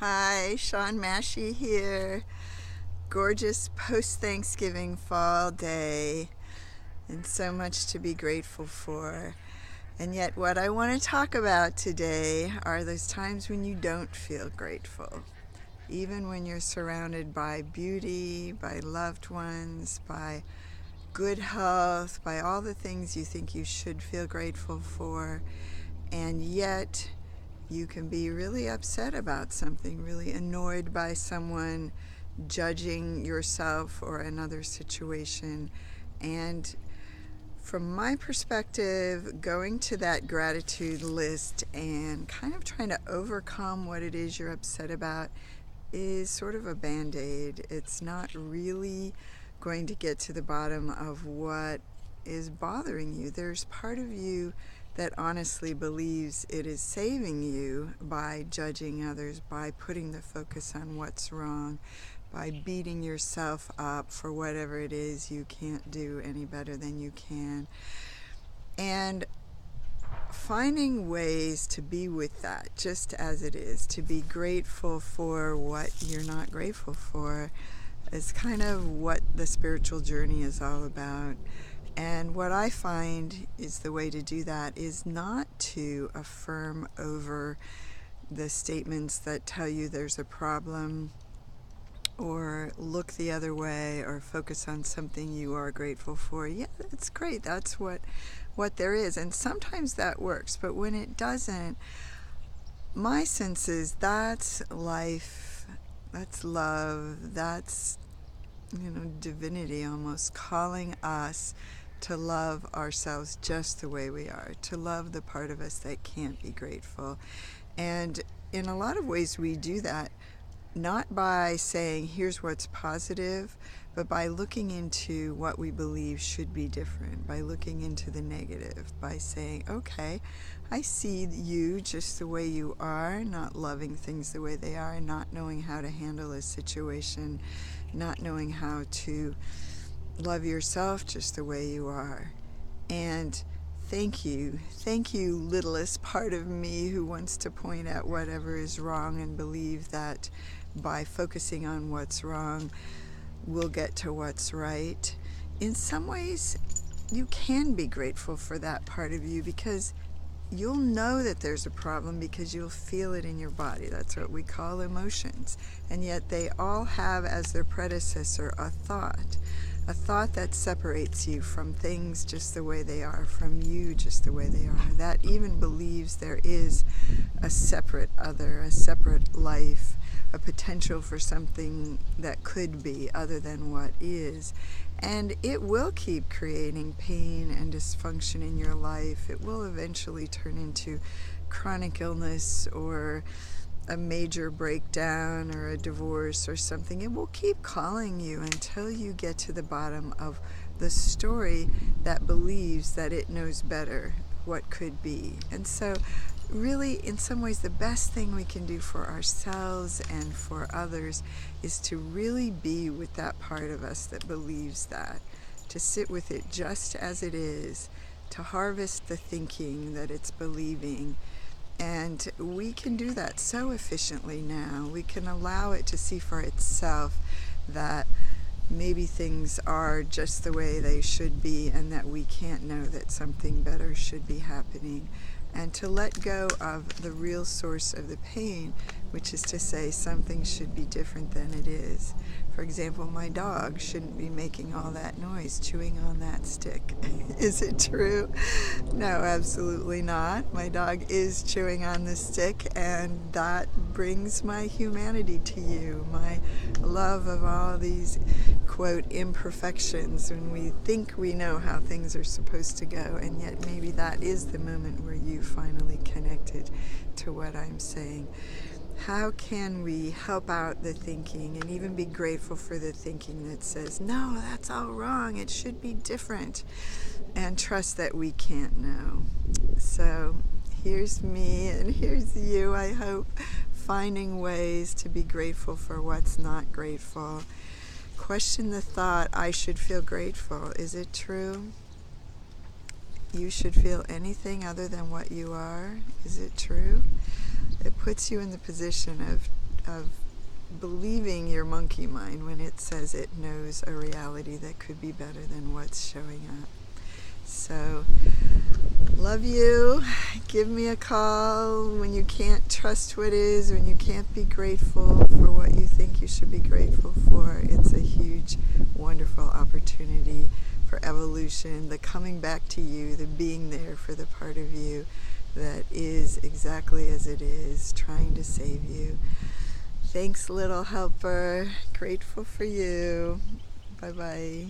Hi, Sean Massey here. Gorgeous post-Thanksgiving fall day, and so much to be grateful for. And yet what I want to talk about today are those times when you don't feel grateful. Even when you're surrounded by beauty, by loved ones, by good health, by all the things you think you should feel grateful for, and yet you can be really upset about something, really annoyed by someone judging yourself or another situation. And from my perspective, going to that gratitude list and kind of trying to overcome what it is you're upset about is sort of a BandAid. It's not really going to get to the bottom of what is bothering you. There's part of you that honestly believes it is saving you by judging others, by putting the focus on what's wrong, by beating yourself up for whatever it is you can't do any better than you can. And finding ways to be with that just as it is, to be grateful for what you're not grateful for, is kind of what the spiritual journey is all about. And what I find is the way to do that is not to affirm over the statements that tell you there's a problem, or look the other way, or focus on something you are grateful for. Yeah, it's great. That's what there is. And sometimes that works. But when it doesn't, my sense is that's life, that's love, that's, divinity almost calling us to love ourselves just the way we are, to love the part of us that can't be grateful. And in a lot of ways we do that not by saying here's what's positive, but by looking into what we believe should be different, by looking into the negative, by saying, okay, I see you just the way you are, not loving things the way they are, not knowing how to handle a situation, not knowing how to love yourself just the way you are. And thank you, littlest part of me who wants to point out whatever is wrong and believe that by focusing on what's wrong, we'll get to what's right. In some ways, you can be grateful for that part of you, because you'll know that there's a problem because you'll feel it in your body. That's what we call emotions. And yet they all have as their predecessor a thought that separates you from things just the way they are, from you just the way they are, that even believes there is a separate other, a separate life, a potential for something that could be other than what is. And it will keep creating pain and dysfunction in your life. It will eventually turn into chronic illness or a major breakdown or a divorce or something. It will keep calling you until you get to the bottom of the story that believes that it knows better what could be. And so really, in some ways, the best thing we can do for ourselves and for others is to really be with that part of us that believes that, to sit with it just as it is, to harvest the thinking that it's believing. And we can do that so efficiently now. We can allow it to see for itself that maybe things are just the way they should be, and that we can't know that something better should be happening. And to let go of the real source of the pain, which is to say something should be different than it is. For example, my dog shouldn't be making all that noise chewing on that stick. Is it true? No, absolutely not. My dog is chewing on the stick, and that brings my humanity to you, my love of all these, quote, imperfections, when we think we know how things are supposed to go, and yet maybe that is the moment where you finally connected to what I'm saying. How can we help out the thinking and even be grateful for the thinking that says, no, that's all wrong, it should be different, and trust that we can't know? So here's me and here's you, I hope, finding ways to be grateful for what's not grateful. Question the thought, I should feel grateful. Is it true? You should feel anything other than what you are? Is it true? It puts you in the position of of believing your monkey mind when it says it knows a reality that could be better than what's showing up. So, love you. Give me a call when you can't trust what is, when you can't be grateful for what you think you should be grateful for. It's a huge, wonderful opportunity for evolution, the coming back to you, the being there for the part of you that is exactly as it is, trying to save you. Thanks, little helper. Grateful for you. Bye-bye.